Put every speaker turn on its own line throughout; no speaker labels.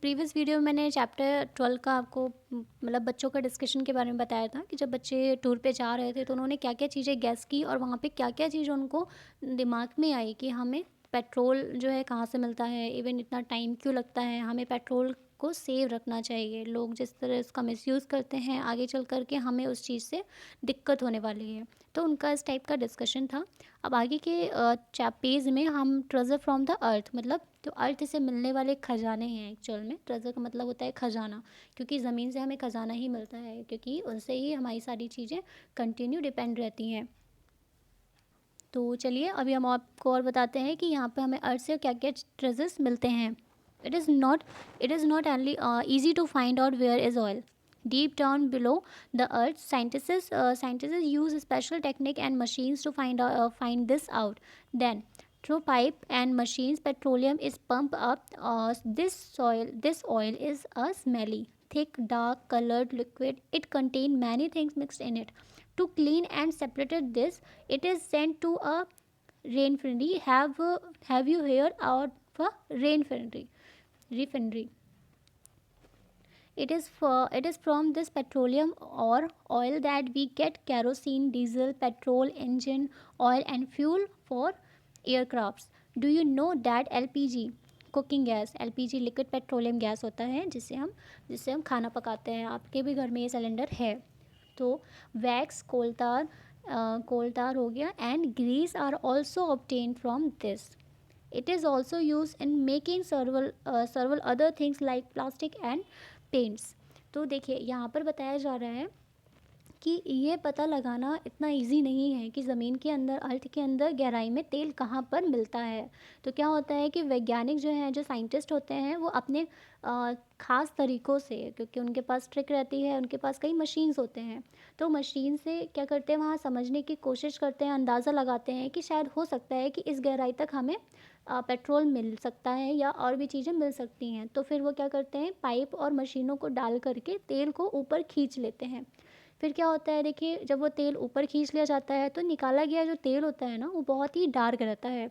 Previous video में मैंने chapter 12 का आपको मतलब बच्चों का डिस्कशन के बारे में बताया था कि जब बच्चे टूर पे जा रहे थे तो उन्होंने क्या क्या चीज़ें गैस की और वहाँ पे क्या क्या चीज़ उनको दिमाग में आई कि हमें पेट्रोल जो है कहाँ से मिलता है, इवन इतना टाइम क्यों लगता है, हमें पेट्रोल को सेव रखना चाहिए। लोग जिस तरह इसका मिसयूज़ करते हैं आगे चल कर के हमें उस चीज़ से दिक्कत होने वाली है। तो उनका इस टाइप का डिस्कशन था। अब आगे के पेज में हम ट्रेजर फ्रॉम द अर्थ मतलब जो अर्थ से मिलने वाले खजाने हैं, एक्चुअल में ट्रेजर का मतलब होता है खजाना, क्योंकि ज़मीन से हमें खजाना ही मिलता है, क्योंकि उनसे ही हमारी सारी चीज़ें कंटिन्यू डिपेंड रहती हैं। तो चलिए अभी हम आपको और बताते हैं कि यहाँ पे हमें अर्थ से क्या क्या ट्रेजर्स मिलते हैं। It is not it is not only easy to find out where is oil deep down below the earth. Scientists use special technique and machines to find this out. Then through pipe and machines petroleum is pumped up. This oil is a smelly thick dark colored liquid. It contains many things mixed in it. To clean and separate this, it is sent to a refinery. Have you heard of a refinery? It is from this petroleum or oil that we get kerosene, diesel, petrol, engine oil, and fuel for aircrafts. Do you know that LPG cooking gas, LPG liquid petroleum gas होता है जिससे हम खाना पकाते हैं। आपके भी घर में ये सिलेंडर है। तो वैक्स, कोलतार हो गया and grease are also obtained from this. It is also used in making several other things like plastic and paints. तो देखिए यहाँ पर बताया जा रहा है कि ये पता लगाना इतना इजी नहीं है कि ज़मीन के अंदर, अर्थ के अंदर गहराई में तेल कहाँ पर मिलता है। तो क्या होता है कि वैज्ञानिक जो हैं, जो साइंटिस्ट होते हैं, वो अपने ख़ास तरीक़ों से, क्योंकि उनके पास ट्रिक रहती है, उनके पास कई मशीन्स होते हैं, तो मशीन से क्या करते हैं, वहाँ समझने की कोशिश करते हैं, अंदाज़ा लगाते हैं कि शायद हो सकता है कि इस गहराई तक हमें पेट्रोल मिल सकता है या और भी चीज़ें मिल सकती हैं। तो फिर वो क्या करते हैं, पाइप और मशीनों को डाल करके तेल को ऊपर खींच लेते हैं। फिर क्या होता है, देखिए जब वो तेल ऊपर खींच लिया जाता है तो निकाला गया जो तेल होता है ना, वो बहुत ही डार्क रहता है,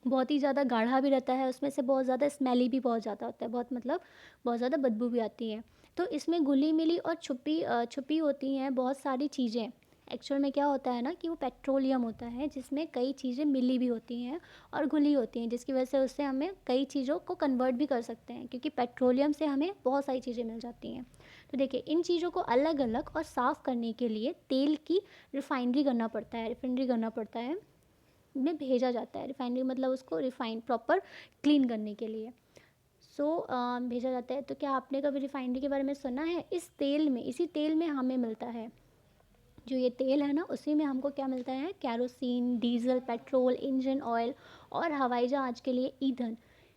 बहुत ही ज़्यादा गाढ़ा भी रहता है, उसमें से बहुत ज़्यादा स्मेली भी बहुत ज़्यादा होता है, बहुत ज़्यादा बदबू भी आती है। तो इसमें घुली मिली और छुपी होती हैं बहुत सारी चीज़ें। एक्चुअल में क्या होता है ना कि वो पेट्रोलियम होता है जिसमें कई चीज़ें मिली भी होती हैं और घुली होती हैं, जिसकी वजह से उससे हमें कई चीज़ों को कन्वर्ट भी कर सकते हैं, क्योंकि पेट्रोलियम से हमें बहुत सारी चीज़ें मिल जाती हैं। तो देखिए इन चीज़ों को अलग अलग और साफ़ करने के लिए तेल की रिफाइनरी करना पड़ता है, में भेजा जाता है। रिफाइनरी मतलब उसको रिफाइन प्रॉपर क्लीन करने के लिए भेजा जाता है। तो क्या आपने कभी रिफाइनरी के बारे में सुना है? इसी तेल में हमें मिलता है, जो ये तेल है ना, उसी में हमको क्या मिलता है, kerosene, diesel, petrol, engine oil और हवाई जहाज के लिए ईंधन।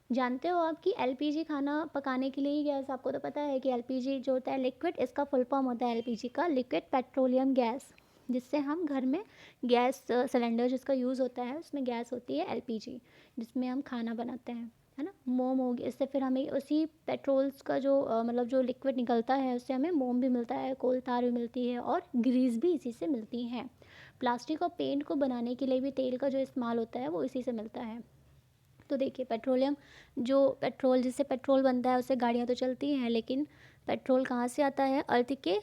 जानते हो आप कि एलपीजी खाना पकाने के लिए ही गैस, आपको तो पता है कि एलपीजी जो होता है लिक्विड, इसका फुल फॉर्म होता है एलपीजी का, लिक्विड पेट्रोलियम गैस, जिससे हम घर में गैस सिलेंडर जिसका यूज़ होता है उसमें गैस होती है एलपीजी, जिसमें हम खाना बनाते हैं, है ना। मोम हो गया, इससे फिर हमें उसी पेट्रोल्स का जो मतलब जो लिक्विड निकलता है उससे हमें मोम भी मिलता है, कोल तार भी मिलती है और ग्रीस भी इसी से मिलती हैं। प्लास्टिक और पेंट को बनाने के लिए भी तेल का जो इस्तेमाल होता है वो इसी से मिलता है। तो देखिए पेट्रोल जिससे पेट्रोल बनता है उससे गाड़ियाँ तो चलती हैं, लेकिन पेट्रोल कहाँ से आता है, अर्थ के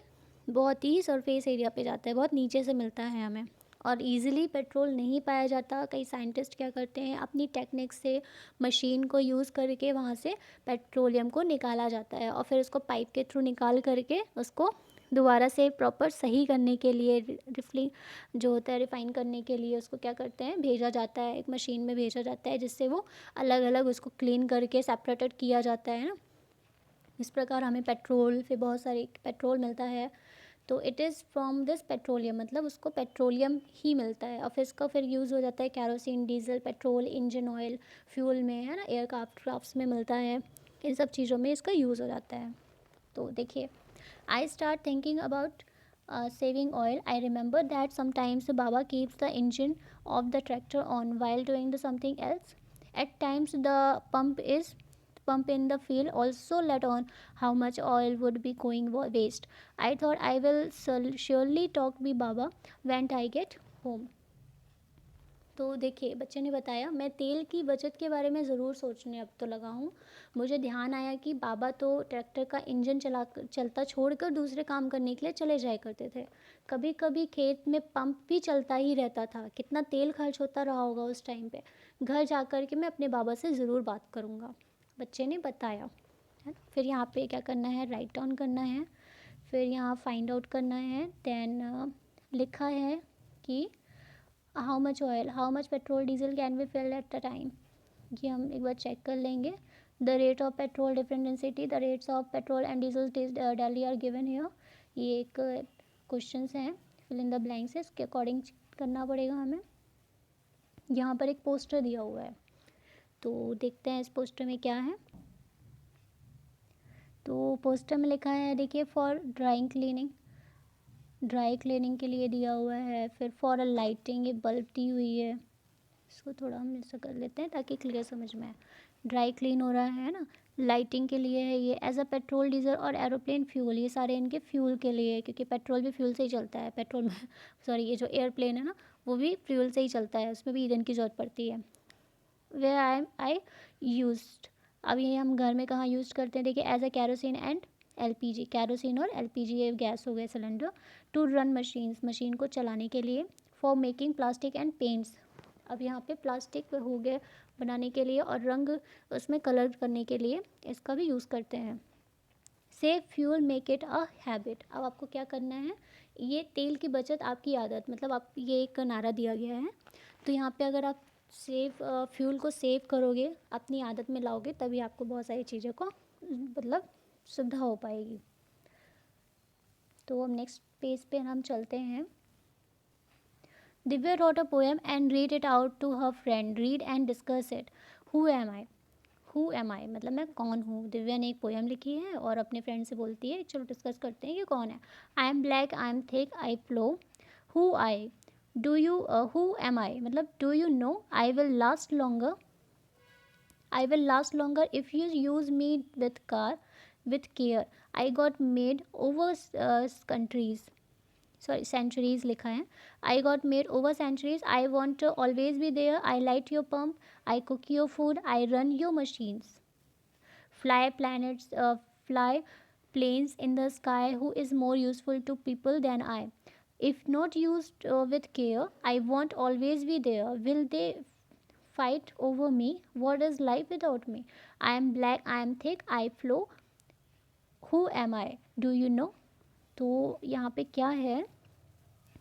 बहुत ही सरफेस एरिया पे जाता है, बहुत नीचे से मिलता है हमें, और इजीली पेट्रोल नहीं पाया जाता। कई साइंटिस्ट क्या करते हैं, अपनी टेक्निक से मशीन को यूज़ करके वहाँ से पेट्रोलियम को निकाला जाता है और फिर उसको पाइप के थ्रू निकाल करके उसको दोबारा से प्रॉपर सही करने के लिए, रिफिलिंग जो होता है, रिफ़ाइन करने के लिए उसको क्या करते हैं, भेजा जाता है, एक मशीन में भेजा जाता है, जिससे वो अलग अलग उसको क्लीन करके सेपरेटेड किया जाता है ना। इस प्रकार हमें पेट्रोल, फिर बहुत सारे पेट्रोल मिलता है। तो it is from this petroleum मतलब उसको पेट्रोलियम ही मिलता है, और फिर इसका फिर यूज़ हो जाता है kerosene, diesel, petrol, engine oil, fuel में, है ना, एयरक्राफ्ट्स में मिलता है, इन सब चीज़ों में इसका यूज़ हो जाता है। तो देखिए I start thinking about saving oil. I remember that sometimes Baba keeps the engine of the tractor on while doing the something else. At times the pump in the field also let on how much oil would be going waste. I thought I will surely talk to Baba when I get home. तो देखिए बच्चे ने बताया, मैं तेल की बचत के बारे में ज़रूर सोचने अब तो लगा हूँ। मुझे ध्यान आया कि बाबा तो ट्रैक्टर का इंजन चलता छोड़कर दूसरे काम करने के लिए चले जाया करते थे। कभी कभी खेत में पंप भी चलता ही रहता था। कितना तेल खर्च होता रहा होगा उस टाइम पे। घर जा कर के मैं अपने बाबा से ज़रूर बात करूँगा, बच्चे ने बताया। है ना? फिर यहाँ पे क्या करना है, राइट डाउन करना है। फिर यहाँ फाइंड आउट करना है। देन लिखा है कि how much petrol diesel can be filled at the time. ये हम एक बार चेक कर लेंगे। The rate of petrol different in city, the rates of petrol and diesel daily R given here. ये एक क्वेश्चन हैं, फिल इन द ब्लैंक्स, इसके according करना पड़ेगा हमें। यहाँ पर एक पोस्टर दिया हुआ है, तो देखते हैं इस पोस्टर में क्या है। तो पोस्टर में लिखा है, देखिए, for drawing cleaning, dry cleaning के लिए दिया हुआ है। फिर फॉर अ लाइटिंग, ये बल्ब दी हुई है। इसको थोड़ा हम ऐसा कर लेते हैं ताकि क्लियर समझ में आए। ड्राई क्लीन हो रहा है ना। लाइटिंग के लिए है ये। एज अ पेट्रोल, डीजल और एरोप्लेन फ्यूल, ये सारे इनके फ्यूल के लिए है, क्योंकि पेट्रोल भी फ्यूल से ही चलता है। पेट्रोल में सॉरी, ये जो एयरप्लेन है ना, वो भी फ्यूल से ही चलता है, उसमें भी ईंधन की ज़रूरत पड़ती है। वे आई यूज्ड, अब ये हम घर में कहाँ यूज़ करते हैं, देखिए, as a kerosene and LPG, kerosene और एलपीजी, ये गैस हो गए cylinder. To run machines, machine को चलाने के लिए। For making plastic and paints, अब यहाँ पे प्लास्टिक हो गए बनाने के लिए, और रंग उसमें कलर करने के लिए इसका भी यूज़ करते हैं। Save fuel make it a habit, अब आपको क्या करना है, ये तेल की बचत आपकी आदत, मतलब आप, ये एक नारा दिया गया है। तो यहाँ पे अगर आप सेव फ्यूल को सेव करोगे, अपनी आदत में लाओगे, तभी आपको बहुत सारी चीज़ों को मतलब सुविधा हो पाएगी। तो अब नेक्स्ट पेज पे हम चलते हैं। Divya wrote a poem and read it out to her friend. Read and discuss it. Who am I? Who am I, मतलब मैं कौन हूँ। दिव्या ने एक पोएम लिखी है और अपने फ्रेंड से बोलती है, चलो डिस्कस करते हैं कि कौन है। I am black, I am thick, I flow. Who I, do you, who am I, मतलब do you know I will last longer, I will last longer if you use me with care. I got made over countries, sorry centuries लिखा है। I got made over centuries, I won't always be there, I light your pump, I cook your food, I run your machines. Fly planets, fly planes in the sky, who is more useful to people than I? If not used with care, I won't always be there. Will they fight over me? What is life without me? I am black, I am thick, I flow. Who am I? Do you know? तो यहाँ पे क्या है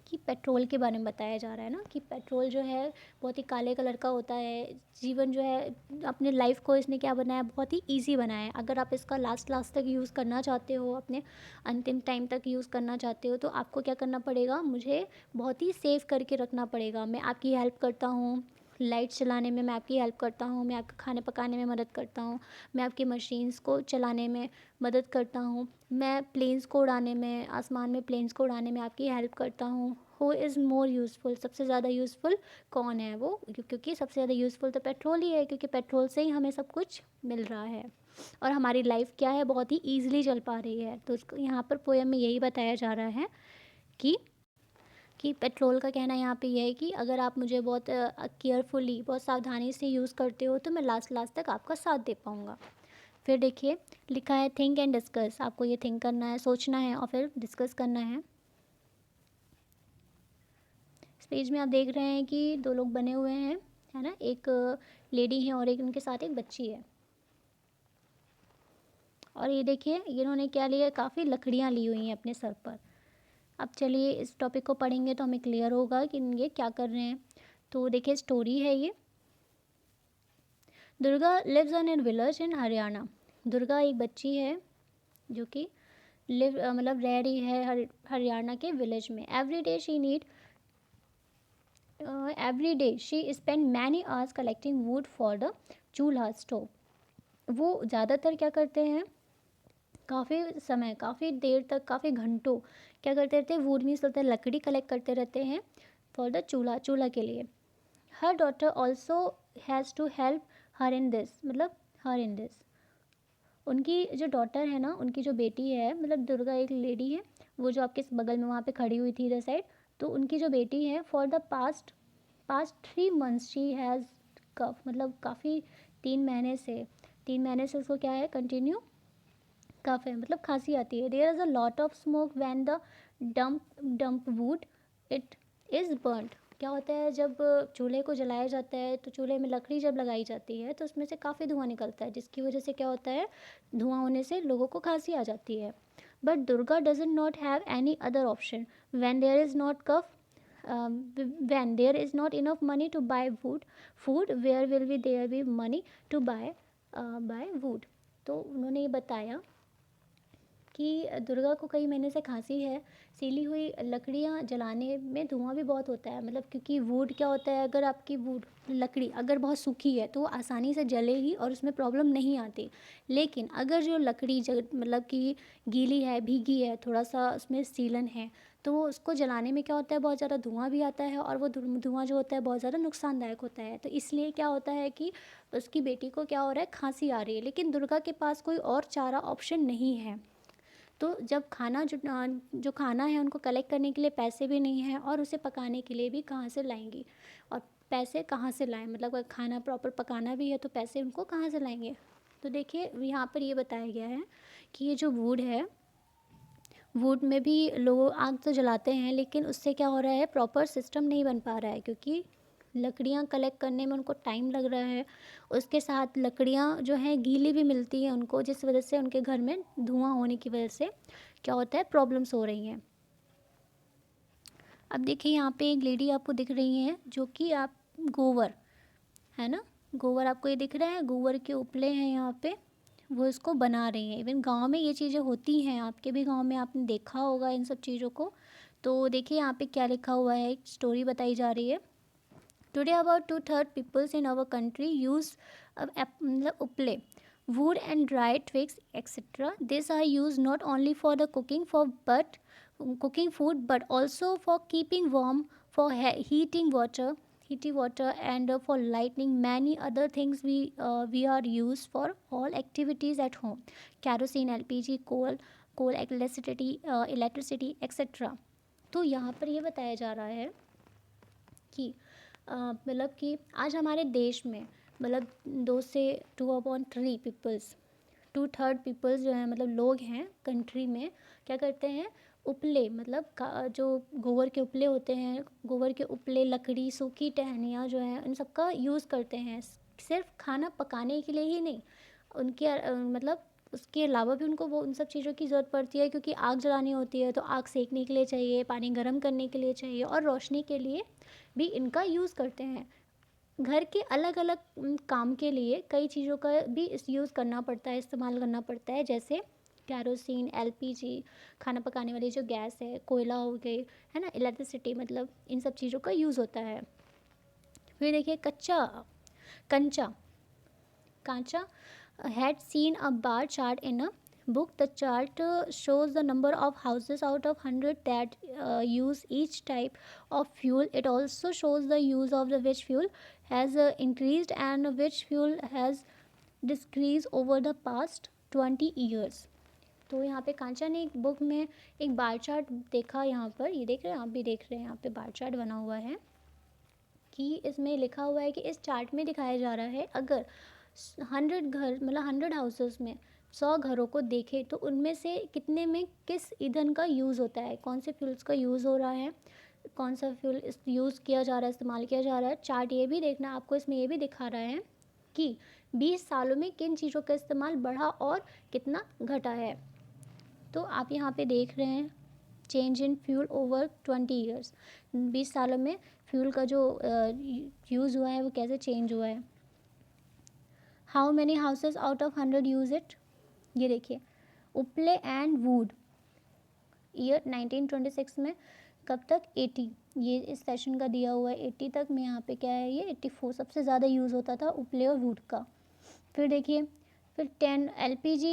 कि petrol के बारे में बताया जा रहा है ना, कि पेट्रोल जो है बहुत ही काले कलर का होता है। जीवन जो है, अपने लाइफ को इसने क्या बनाया, बहुत ही इजी बनाया है। अगर आप इसका लास्ट लास्ट तक यूज़ करना चाहते हो, अपने अंतिम टाइम तक यूज़ करना चाहते हो, तो आपको क्या करना पड़ेगा, मुझे बहुत ही सेव करके रखना पड़ेगा। मैं आपकी हेल्प करता हूँ, लाइट चलाने में मैं आपकी हेल्प करता हूँ, मैं आपके खाने पकाने में मदद करता हूँ, मैं आपकी मशीन्स को चलाने में मदद करता हूँ, मैं प्लेन्स को उड़ाने में, आसमान में प्लेन्स को उड़ाने में आपकी हेल्प करता हूँ। हु इज़ मोर यूज़फुल, सबसे ज़्यादा यूज़फुल कौन है वो, क्योंकि सबसे ज़्यादा यूज़फुल तो पेट्रोल ही है, क्योंकि पेट्रोल से ही हमें सब कुछ मिल रहा है और हमारी लाइफ क्या है, बहुत ही ईजिली चल पा रही है। तो इसको यहाँ पर पोएम में यही बताया जा रहा है कि पेट्रोल का कहना यहाँ पे ये है कि अगर आप मुझे बहुत केयरफुली, बहुत सावधानी से यूज़ करते हो, तो मैं लास्ट लास्ट तक आपका साथ दे पाऊँगा। फिर देखिए लिखा है थिंक एंड डिस्कस, आपको ये थिंक करना है, सोचना है और फिर डिस्कस करना है। इस पेज में आप देख रहे हैं कि दो लोग बने हुए हैं, है ना, एक लेडी है और एक उनके साथ एक बच्ची है। और ये देखिए इन्होंने क्या लिया, काफ़ी लकड़ियाँ ली हुई हैं अपने सर पर। अब चलिए इस टॉपिक को पढ़ेंगे तो हमें क्लियर होगा कि ये क्या कर रहे हैं। तो देखिए स्टोरी है ये। Durga lives in an village in Haryana. Durga एक बच्ची है जो कि मतलब रह रही है हरियाणा के विलेज में। Every day she spend many hours collecting would for the चूल्हा स्टोव। वो ज़्यादातर क्या करते हैं, काफ़ी समय, काफ़ी देर तक, काफ़ी घंटों क्या करते रहते हैं, वुड मीन्स होता है लकड़ी, कलेक्ट करते रहते हैं फॉर द चूल्हा के लिए। Her daughter also has to help her in this, मतलब हर इन दिस, उनकी जो डॉटर है ना, उनकी जो बेटी है, मतलब दुर्गा एक लेडी है, वो जो आपके बगल में वहाँ पे खड़ी हुई थी इधर साइड, तो उनकी जो बेटी है, for the past past 3 months she has cough, मतलब काफ़ी 3 महीने से उसको क्या है, कंटिन्यू कफ है, मतलब खांसी आती है. There is a lot of smoke when the damp wood it is burned. क्या होता है, जब चूल्हे को जलाया जाता है तो चूल्हे में लकड़ी जब लगाई जाती है तो उसमें से काफ़ी धुआं निकलता है, जिसकी वजह से क्या होता है, धुआं होने से लोगों को खांसी आ जाती है. But Durga doesn't not have any other option when there is not cough, when there is not enough money to buy food, where will be there be money to buy wood. तो उन्होंने ये बताया कि दुर्गा को कई महीने से खांसी है. सीली हुई लकड़ियाँ जलाने में धुआं भी बहुत होता है, मतलब क्योंकि वुड क्या होता है, अगर आपकी वुड लकड़ी अगर बहुत सूखी है तो वो आसानी से जलेगी और उसमें प्रॉब्लम नहीं आती. लेकिन अगर जो लकड़ी मतलब कि गीली है, भीगी है, थोड़ा सा उसमें सीलन है, तो वो उसको जलाने में क्या होता है, बहुत ज़्यादा धुआं भी आता है और वो धुआं जो होता है बहुत ज़्यादा नुकसानदायक होता है. तो इसलिए क्या होता है कि उसकी बेटी को क्या हो रहा है, खांसी आ रही है, लेकिन दुर्गा के पास कोई और चारा ऑप्शन नहीं है. तो जब जो खाना है उनको कलेक्ट करने के लिए पैसे भी नहीं हैं और उसे पकाने के लिए भी कहाँ से लाएंगी, और पैसे कहाँ से लाएं, मतलब अगर खाना प्रॉपर पकाना भी है तो पैसे उनको कहाँ से लाएंगे. तो देखिए यहाँ पर ये बताया गया है कि ये जो वुड है, वुड में भी लोग आग तो जलाते हैं, लेकिन उससे क्या हो रहा है, प्रॉपर सिस्टम नहीं बन पा रहा है, क्योंकि लकड़ियाँ कलेक्ट करने में उनको टाइम लग रहा है. उसके साथ लकड़ियाँ जो हैं गीली भी मिलती हैं उनको, जिस वजह से उनके घर में धुआं होने की वजह से क्या होता है, प्रॉब्लम्स हो रही हैं. अब देखिए यहाँ पे एक लेडी आपको दिख रही हैं, जो कि आप गोबर है ना, गोबर आपको ये दिख रहा है, गोबर के उपले हैं यहाँ पे, वो इसको बना रही हैं. इवन गांव में ये चीज़ें होती हैं, आपके भी गांव में आपने देखा होगा इन सब चीज़ों को. तो देखिए यहाँ पे क्या लिखा हुआ है, एक स्टोरी बताई जा रही है. Today about 2/3 peoples in our country use मतलब उपले, wood and dried twigs etc. These are used not only for the cooking food but also for keeping warm, for heating water and for lighting many other things. We are used for all activities at home: kerosene, LPG, coal, electricity etc. तो यहाँ पर ये बताया जा रहा है कि मतलब कि आज हमारे देश में मतलब 2 से 2/3 पीपल्स, 2/3 पीपल्स जो हैं, मतलब लोग हैं कंट्री में, क्या करते हैं, उपले मतलब जो गोबर के उपले होते हैं, गोबर के उपले, लकड़ी, सूखी टहनियाँ जो हैं, इन सब का यूज़ करते हैं. सिर्फ खाना पकाने के लिए ही नहीं, उनके मतलब उसके अलावा भी उनको वो उन सब चीज़ों की ज़रूरत पड़ती है, क्योंकि आग जलानी होती है तो आग सेकने के लिए चाहिए, पानी गर्म करने के लिए चाहिए, और रोशनी के लिए भी इनका यूज़ करते हैं. घर के अलग अलग काम के लिए कई चीज़ों का भी इस यूज़ करना पड़ता है, इस्तेमाल करना पड़ता है, जैसे कैरोसिन, LPG, खाना पकाने वाली जो गैस है, कोयला हो गई, है ना, इलेक्ट्रिसिटी, मतलब इन सब चीज़ों का यूज़ होता है. फिर देखिए कंचा कांचा had seen a bar chart in a book. The chart shows the number of houses out of 100 that use each type of fuel. It also shows the use of the which fuel has increased and which fuel has decreased over the past 20 years. तो यहाँ पे कांचा ने एक book में एक bar chart देखा. यहाँ पर ये देख रहे हैं, आप भी देख रहे हैं, यहाँ पे बार चार्ट बना हुआ है कि इसमें लिखा हुआ है कि इस चार्ट में दिखाया जा रहा है, अगर 100 घर मतलब 100 हाउसेस में 100 घरों को देखें तो उनमें से कितने में किस ईंधन का यूज़ होता है, कौन से फ्यूल्स का यूज़ हो रहा है, कौन सा फ्यूल यूज़ किया जा रहा है, इस्तेमाल किया जा रहा है. चार्ट ये भी देखना आपको, इसमें ये भी दिखा रहा है कि 20 सालों में किन चीज़ों का इस्तेमाल बढ़ा और कितना घटा है. तो आप यहाँ पे देख रहे हैं change in fuel over 20 years, 20 सालों में फ्यूल का जो यूज़ हुआ है वो कैसे चेंज हुआ है. How many houses out of 100 use it. ये देखिए, उपले एंड वुड ईयर 1926 में कब तक, 80, ये इस सेशन का दिया हुआ है 80 तक में. यहाँ पे क्या है, ये 84 सबसे ज़्यादा यूज़ होता था उपले और वुड का. फिर देखिए, फिर 10 LPG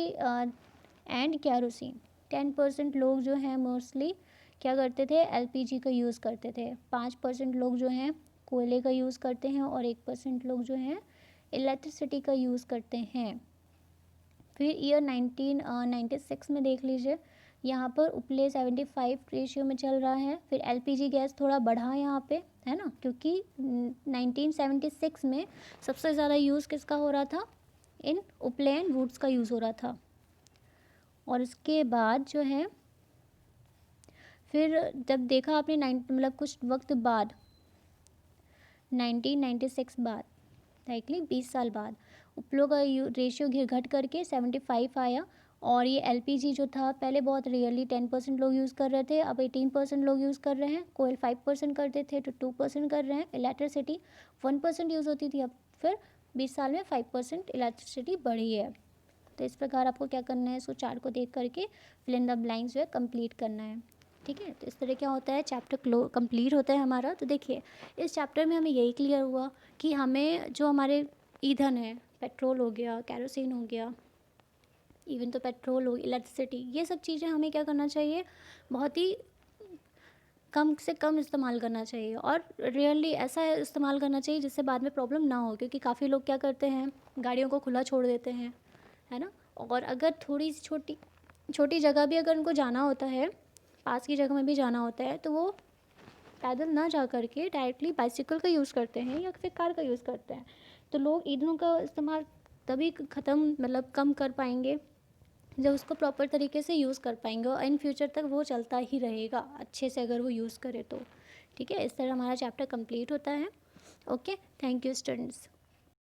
एंड कैरोसिन. 10% लोग जो हैं मोस्टली क्या करते थे, LPG का यूज़ करते थे. 5% लोग जो हैं कोयले का यूज़ करते हैं और 1% लोग जो हैं इलेक्ट्रिसिटी का यूज़ करते हैं. फिर ईयर 1996 में देख लीजिए, यहाँ पर उपले 75 रेशियो में चल रहा है. फिर LPG गैस थोड़ा बढ़ा यहाँ पे, है ना, क्योंकि 1976 में सबसे ज़्यादा यूज़ किसका हो रहा था, इन उपलेन वुड्स का यूज़ हो रहा था। और उसके बाद जो है फिर जब देखा आपने मतलब कुछ वक्त बाद 1996 बाद, राइटली 20 साल बाद उपलों का रेशियो घट करके 75 आया। और ये एलपीजी जो था पहले बहुत रियरली 10% लोग यूज़ कर रहे थे, अब 18% लोग यूज़ कर रहे हैं। कोयल 5% करते थे तो 2% कर रहे हैं। इलेक्ट्रिसिटी 1% यूज़ होती थी, अब फिर 20 साल में 5% इलेक्ट्रिसिटी बढ़ी है। तो इस प्रकार आपको क्या करना है, इसको चार्ट को देख करके फिल इन द ब्लैंक्स जो है कंप्लीट करना है। ठीक है, तो इस तरह क्या होता है, चैप्टर कंप्लीट होता है हमारा। तो देखिए इस चैप्टर में हमें यही क्लियर हुआ कि हमें जो हमारे ईंधन है, पेट्रोल हो गया, कैरोसिन हो गया, इवन तो पेट्रोल हो, इलेक्ट्रिसिटी, ये सब चीज़ें हमें क्या करना चाहिए, बहुत ही कम से कम इस्तेमाल करना चाहिए। और रियली ऐसा इस्तेमाल करना चाहिए जिससे बाद में प्रॉब्लम ना हो, क्योंकि काफ़ी लोग क्या करते हैं, गाड़ियों को खुला छोड़ देते हैं, है ना। और अगर थोड़ी सी छोटी छोटी जगह भी अगर उनको जाना होता है, पास की जगह में भी जाना होता है, तो वो पैदल ना जा करके डायरेक्टली बाइसिकल का यूज़ करते हैं या फिर कार का यूज़ करते हैं। तो लोग ईंधनों का इस्तेमाल तभी ख़त्म मतलब कम कर पाएंगे जब उसको प्रॉपर तरीके से यूज़ कर पाएंगे, और इन फ्यूचर तक वो चलता ही रहेगा अच्छे से अगर वो यूज़ करे तो। ठीक है, इस तरह हमारा चैप्टर कंप्लीट होता है। Okay, thank you students.